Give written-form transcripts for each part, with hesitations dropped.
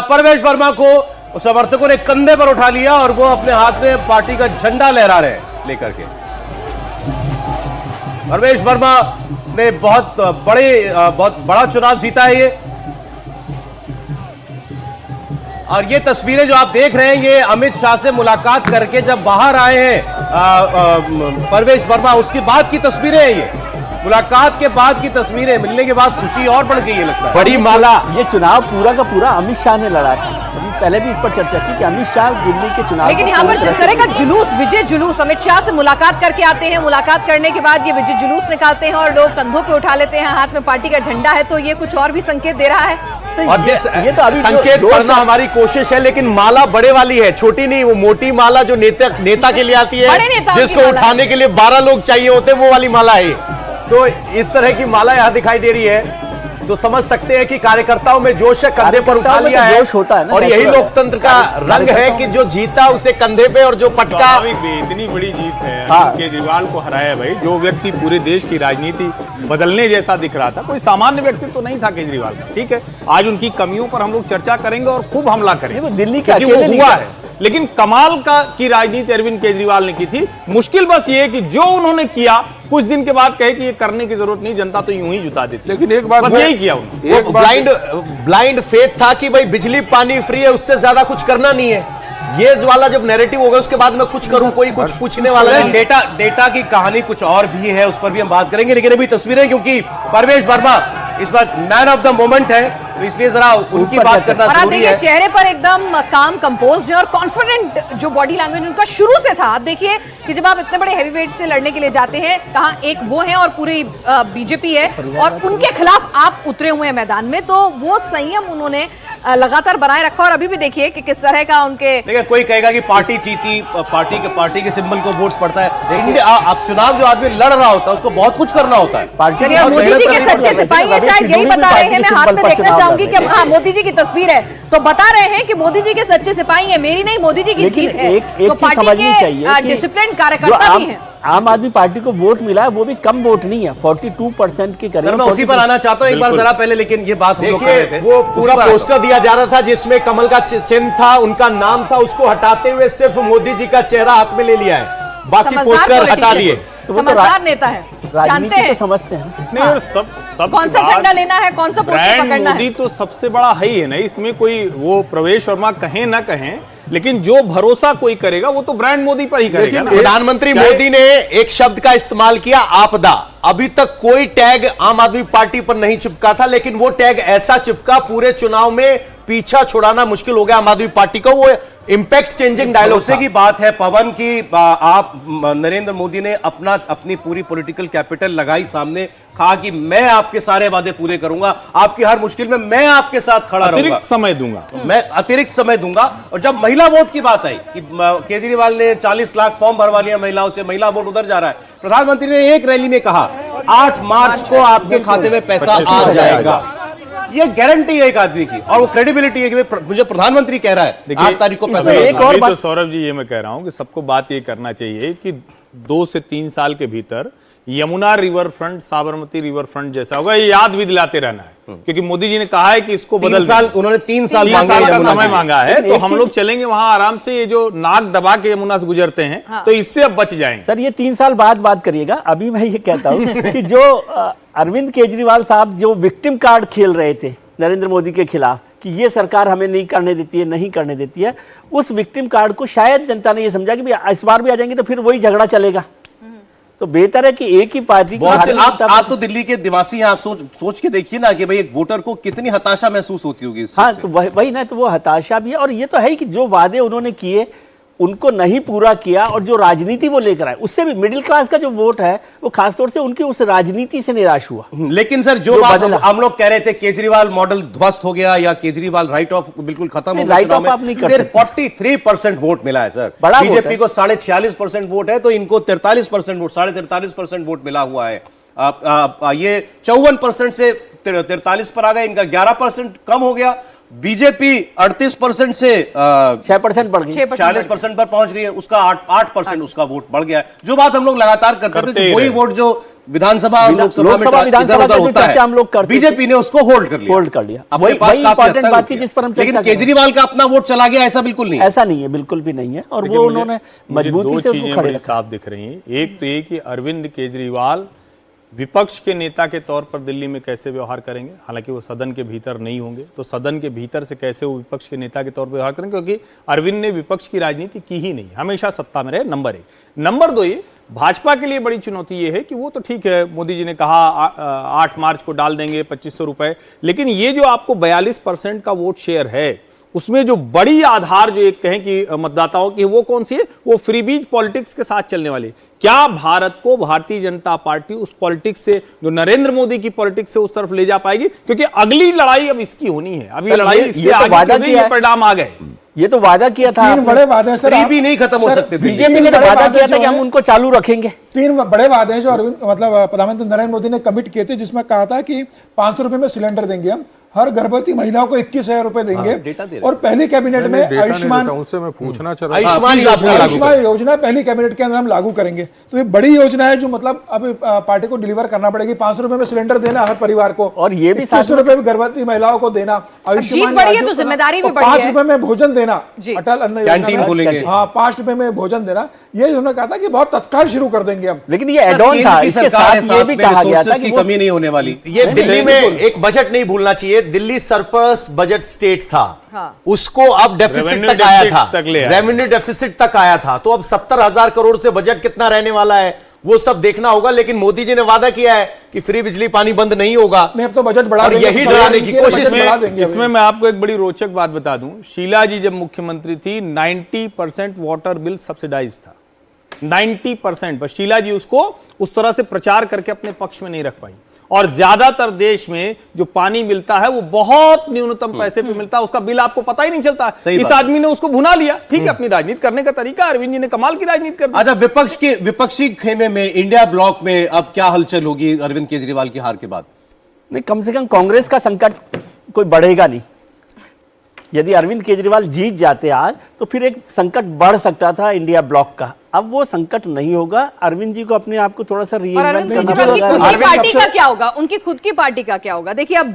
परवेश वर्मा को समर्थकों ने कंधे पर उठा लिया और वो अपने हाथ में पार्टी का झंडा लहरा रहे हैं लेकर के। परवेश वर्मा ने बहुत बड़ा चुनाव जीता है ये। और ये तस्वीरें जो आप देख रहे हैं ये अमित शाह से मुलाकात करके जब बाहर आए हैं परवेश वर्मा, उसके बाद की तस्वीरें हैं ये। मुलाकात के बाद की तस्वीरें, मिलने के बाद खुशी और बढ़ गई है लगता है। बड़ी माला। ये चुनाव पूरा का पूरा अमित शाह ने लड़ा था। पहले भी इस पर चर्चा की कि अमित शाह दिल्ली के चुनाव, लेकिन यहाँ पर जिस तरह का जुलूस, विजय जुलूस, अमित शाह से मुलाकात करके आते हैं, मुलाकात करने के बाद ये विजय जुलूस निकालते हैं और लोग कंधों पे उठा लेते हैं, हाथ में पार्टी का झंडा है, तो ये कुछ और भी संकेत दे रहा है। और ये तो अभी संकेत करना हमारी कोशिश है, लेकिन माला बड़े वाली है, छोटी नहीं। वो मोटी माला जो नेता के लिए आती है, जिसको उठाने के लिए 12 लोग चाहिए होते हैं, वो वाली माला है। तो इस तरह की माला यहां दिखाई दे रही है, तो समझ सकते हैं कि कार्यकर्ताओं में जोश है, कंधे पर उठा लिया है। होता है और यही लोकतंत्र का रंग है कि जो जीता उसे कंधे पे, और जो पटका। इतनी बड़ी जीत है। केजरीवाल को हराया भाई, जो व्यक्ति पूरे देश की राजनीति बदलने जैसा दिख रहा था, कोई सामान्य व्यक्ति तो नहीं था केजरीवाल का। ठीक है, आज उनकी कमियों पर हम लोग चर्चा करेंगे और खूब हमला करेंगे। दिल्ली का हुआ है, लेकिन कमाल की राजनीति अरविंद केजरीवाल ने की थी। मुश्किल बस ये कि जो उन्होंने किया, कुछ दिन के बाद कहे कि ये करने की जरूरत नहीं, जनता तो यूं ही जुटा देती। लेकिन एक बात बस यही किया उन्होंने। एक ब्लाइंड फेथ था कि भाई बिजली पानी फ्री है, उससे ज्यादा कुछ करना नहीं है। ये वाला जब नैरेटिव होगा उसके बाद मैं कुछ करूं, कोई कुछ पूछने वाला नहीं। डेटा की कहानी कुछ और भी है, उस पर भी हम बात करेंगे। लेकिन अभी तस्वीरें, क्योंकि परवेश वर्मा इस बार मैन ऑफ द मोमेंट है, तो इसलिए जरा उनकी बात करना जरूरी है। चेहरे पर एकदम काम कंपोज है और कॉन्फिडेंट जो बॉडी लैंग्वेज उनका शुरू से था। आप देखिए कि जब आप इतने बड़े हैवीवेट से लड़ने के लिए जाते हैं, कहाँ एक वो है और पूरी बीजेपी है, और उनके खिलाफ आप उतरे हुए हैं मैदान में, तो वो संयम उन्होंने लगातार बनाए रखा। और अभी भी देखिए कि किस तरह का उनके, देखिए कोई कहेगा कि पार्टी जीती, पार्टी के सिंबल को वोट पड़ता है। आप चुनाव जो आदमी लड़ रहा होता है उसको बहुत कुछ करना होता है। मोदी जी के सच्चे सिपाही है, शायद यही बता रहे हैं। मैं हाथ में देखना चाहूंगी कि हाँ, मोदी जी की तस्वीर है, तो बता रहे हैं कि मोदी जी के सच्चे सिपाही है, मेरी नहीं, मोदी जी की जीत है। तो पार्टी के डिसिप्लिन कार्यकर्ता भी हैं। आम आदमी पार्टी को वोट मिला है, वो भी कम वोट नहीं है, 42% के करीब। सर, मैं उसी पर आना चाहता हूं एक बार जरा पहले, लेकिन ये बात हम लोग कर रहे थे। वो पूरा पोस्टर दिया जा रहा था जिसमें कमल का चिन्ह था, उनका नाम था, उसको हटाते हुए सिर्फ मोदी जी का चेहरा हाथ में ले लिया है, बाकी पोस्टर हटा दिए। समझदार नेता है, जानते हैं, तो समझते हैं। नहीं, और सब कौन सा झंडा लेना है, कौन सा पोस्टर पकड़ना है। मोदी तो सबसे बड़ा है ही है ना, इसमें कोई वो प्रवेश वर्मा कहें ना कहें, लेकिन जो भरोसा कोई करेगा वो तो ब्रांड मोदी पर ही करेगा ना। प्रधानमंत्री मोदी ने एक शब्द का इस्तेमाल किया, आपदा। अभी तक कोई टैग आम आदमी पार्टी पर नहीं चिपका था, लेकिन वो टैग ऐसा चिपका, पूरे चुनाव में पीछा छुड़ाना मुश्किल हो गया आम आदमी पार्टी को। वो इंपैक्ट चेंजिंग डायलॉग से की बात है पवन की, आप नरेंद्र मोदी ने अपनी पूरी पॉलिटिकल कैपिटल लगाई सामने, कहा कि मैं आपके सारे वादे पूरे करूंगा, आपकी हर मुश्किल में मैं आपके साथ खड़ा रहूंगा, अतिरिक्त समय दूंगा, मैं अतिरिक्त समय दूंगा। और जब महिला वोट की बात आई कि केजरीवाल ने 40 लाख फॉर्म भरवा लिया महिलाओं से, महिला वोट उधर जा रहा है, प्रधानमंत्री ने एक रैली में कहा 8 मार्च को आपके खाते में पैसा आ जाएगा। ये गारंटी है एक आदमी की, और वो क्रेडिबिलिटी है कि मुझे प्रधानमंत्री कह रहा है 8 तारीख को पैसा। एक और बात, तो सौरभ जी ये मैं कह रहा हूं कि सबको बात ये करना चाहिए कि 2 से 3 साल के भीतर Yamuna river front, Sabarmati river front जैसा होगा, ये याद भी दिलाते रहना है, क्योंकि मोदी जी ने कहा है कि इसको बदल साल, उन्होंने 3 साल का समय मांगा है, तो हम लोग चलेंगे वहां आराम से। ये जो नाक दबा के यमुना से गुजरते हैं, तो इससे अब बच जाएंगे। सर, ये 3 साल बाद बात करिएगा। अभी मैं ये कहता हूँ कि जो अरविंद केजरीवाल साहब जो विक्टिम कार्ड खेल रहे थे नरेंद्र मोदी के खिलाफ, कि ये सरकार हमें नहीं करने देती है, नहीं करने देती है, उस विक्टिम कार्ड को शायद जनता ने ये समझा कि इस बार भी आ जाएंगे तो फिर वही झगड़ा चलेगा। तो बेहतर है कि एक ही पार्टी की। आप तो दिल्ली के निवासी हैं, आप सोच के देखिए ना कि भाई एक वोटर को कितनी हताशा महसूस होती होगी। हाँ, तो वही ना, तो वो हताशा भी है, और ये तो है कि जो वादे उन्होंने किए उनको नहीं पूरा किया, और जो राजनीति वो लेकर आए, उससे भी मिडिल क्लास का जो वोट है वो खासतौर से उनकी उस राजनीति से निराश हुआ। लेकिन सर, जो बात हम लोग कह रहे थे केजरीवाल मॉडल ध्वस्त हो गया या केजरीवाल राइट ऑफ बिल्कुल खत्म हो गया, 43% वोट मिला है सर। बीजेपी को 46.5% वोट है, तो इनको 43% वोट, 43.5% वोट मिला हुआ है। ये 54% से 43 पर आ गए, इनका 11% कम हो गया। बीजेपी 38% से 6% बढ़ गई। 46% पर पहुंच गई है, उसका 8% उसका वोट बढ़ गया है। जो बात हम लोग लगातार करते थे, वही वोट जो विधानसभा और लोकसभा में इधर-उधर होता है, हम लोग करते बीजेपी ने उसको होल्ड कर लिया। अपने पास काफी इंपॉर्टेंट बात थी जिस पर हम चर्चा लेकिन केजरीवाल का अपना वोट चला गया, ऐसा बिल्कुल नहीं, ऐसा नहीं है, बिल्कुल भी नहीं है। और वो उन्होंने मजबूती से उसको खड़े रखा। साफ दिख रही हैं। एक तो ये कि अरविंद केजरीवाल विपक्ष के नेता के तौर पर दिल्ली में कैसे व्यवहार करेंगे, हालांकि वो सदन के भीतर नहीं होंगे, तो सदन के भीतर से कैसे वो विपक्ष के नेता के तौर पर व्यवहार करेंगे, क्योंकि अरविंद ने विपक्ष की राजनीति की ही नहीं, हमेशा सत्ता में रहे, नंबर 1। नंबर 2, ये भाजपा के लिए बड़ी चुनौती ये है कि वो तो ठीक है, मोदी जी ने कहा 8 मार्च को डाल देंगे 2500 रुपए, लेकिन ये जो आपको 42% का वोट शेयर है, उसमें जो बड़ी आधार जो एक कहें कि मतदाताओं की, वो कौन सी है? वो फ्रीबीज पॉलिटिक्स के साथ चलने वाली। क्या भारत को भारतीय जनता पार्टी उस पॉलिटिक्स से, जो नरेंद्र मोदी की पॉलिटिक्स से, उस तरफ ले जा पाएगी? क्योंकि अगली लड़ाई अब इसकी होनी है। अभी लड़ाई इससे आगे ये परिणाम आ गए। ये तो वादा किया था, 3 बड़े वादे हैं सर, भी नहीं खत्म हो सकते। बीजेपी ने वादा किया था कि हम उनको चालू रखेंगे। 3 बड़े वादे हैं जो मतलब प्रधानमंत्री नरेंद्र मोदी ने कमिट किए थे, जिसमें कहा था कि 500 रुपए में सिलेंडर देंगे हम, हर गर्भवती महिलाओं को 21,000 रुपए देंगे, और पहली कैबिनेट में आयुष्मान उनसे मैं पूछना चाह रहा आयुष्मान योजना पहली कैबिनेट के अंदर हम लागू करेंगे। तो ये बड़ी योजना है जो मतलब अब पार्टी को डिलीवर करना पड़ेगी। 500 रुपए में सिलेंडर देना हर परिवार को, और ये भी 21 रुपए में गर्भवती महिलाओं को देना, आयुष्मान तो जिम्मेदारी भी बढ़ी है। 5 रुपए में भोजन देना, अटल अन्न कैंटीन खोलेंगे। हाँ, 5 रुपए में भोजन देना, ये उन्होंने कहा था कि बहुत तत्काल शुरू कर देंगे हम। लेकिन ये एड ऑन था, इसके साथ ये भी कहा गया था कि कमी नहीं होने वाली। ये दिल्ली में एक बजट नहीं भूलना चाहिए, दिल्ली सरप्लस बजट स्टेट था, उसको अब डेफिसिट तक आया था, रेवेन्यू डेफिसिट तक आया था। तो अब 70,000 करोड़ से बजट कितना रहने वाला है वो सब देखना होगा। लेकिन मोदी जी ने वादा किया है कि फ्री बिजली पानी बंद नहीं होगा, नहीं, अब तो बजट बढ़ा और यही डराने की कोशिश में। इसमें मैं आपको एक बड़ी रोचक बात बता दूं, शीला जी जब मुख्यमंत्री थी 90% वाटर बिल सब्सिडाइज था, 90%। बस शीला जी उसको उस तरह से प्रचार करके अपने पक्ष में नहीं रख पाई। और ज्यादातर देश में जो पानी मिलता है वो बहुत न्यूनतम पैसे पे मिलता है, उसका बिल आपको पता ही नहीं चलता। इस आदमी ने उसको भुना लिया। ठीक है, अपनी राजनीति करने का तरीका, अरविंद जी ने कमाल की राजनीति कर दी। अच्छा, विपक्षी खेमे में, इंडिया ब्लॉक में अब क्या हलचल होगी अरविंद केजरीवाल की हार के बाद? नहीं, कम से कम कांग्रेस का संकट कोई बढ़ेगा नहीं। यदि अरविंद केजरीवाल जीत जाते आज, तो फिर एक संकट बढ़ सकता था इंडिया ब्लॉक का। अब वो संकट नहीं होगा। अरविंद जी को अपने आप को थोड़ा सा अरविंद केजरीवाल की खुद की पार्टी का क्या होगा, उनकी खुद की पार्टी का क्या होगा? देखिए, अब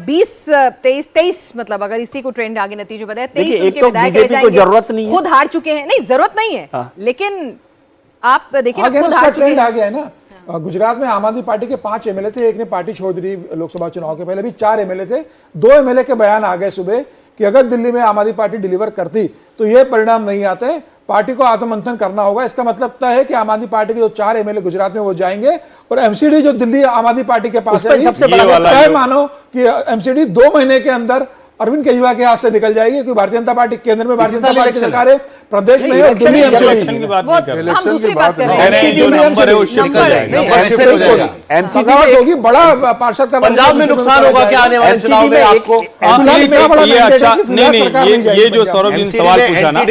23 मतलब अगर इसी को ट्रेंड आगे नतीजे बताए, 23 एक तो बीजेपी को जरूरत नहीं है, खुद हार चुके हैं। नहीं, जरूरत नहीं है, लेकिन आप देखिए खुद हार चुके हैं। आ गया है ना। गुजरात में आम आदमी पार्टी के 5 एमएलए थे, एक ने पार्टी छोड़ दी लोकसभा चुनाव के पहले, भी 4 एमएलए थे। 2 एमएलए के बयान आ गए सुबह कि अगर दिल्ली में आम आदमी पार्टी डिलीवर करती तो ये परिणाम नहीं आते, पार्टी को आत्ममंथन करना होगा। इसका मतलब तय है कि आम आदमी पार्टी के जो 4 एमएलए गुजरात में वो जाएंगे, और एमसीडी जो दिल्ली आम आदमी पार्टी के पास है, सबसे बड़ा तय मानो कि एमसीडी 2 महीने के अंदर अरविंद केजरीवाल के हाथ से निकल जाएगी, क्योंकि भारतीय जनता पार्टी केंद्र में भारतीय जनता पार्टी की सरकार है, प्रदेश में और दिल्ली इलेक्शन की बात नहीं कर रहे, हम दूसरी बात कर रहे हैं। जो नंबर है वो शिफ्ट हो जाएगा, एमसीडी होगी, बड़ा पार्षद का पंजाब में नुकसान होगा क्या आने वाले चुनाव में आपको? ये अच्छा नहीं, ये जो सौरभ जी ने सवाल पूछा ना,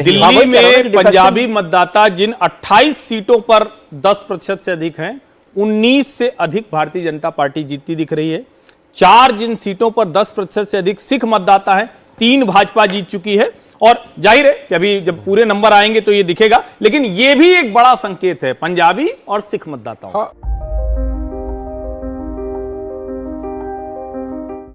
दिल्ली में पंजाबी मतदाता जिन 28 सीटों पर 10% से अधिक हैं, 19 से अधिक भारतीय जनता पार्टी जीतती दिख रही है। 4 जिन सीटों पर 10% से अधिक सिख मतदाता हैं, 3 भाजपा जीत चुकी है। और जाहिर है कि अभी जब पूरे नंबर आएंगे तो ये दिखेगा, लेकिन ये भी एक बड़ा संकेत है पंजाबी और सिख मतदाताओं।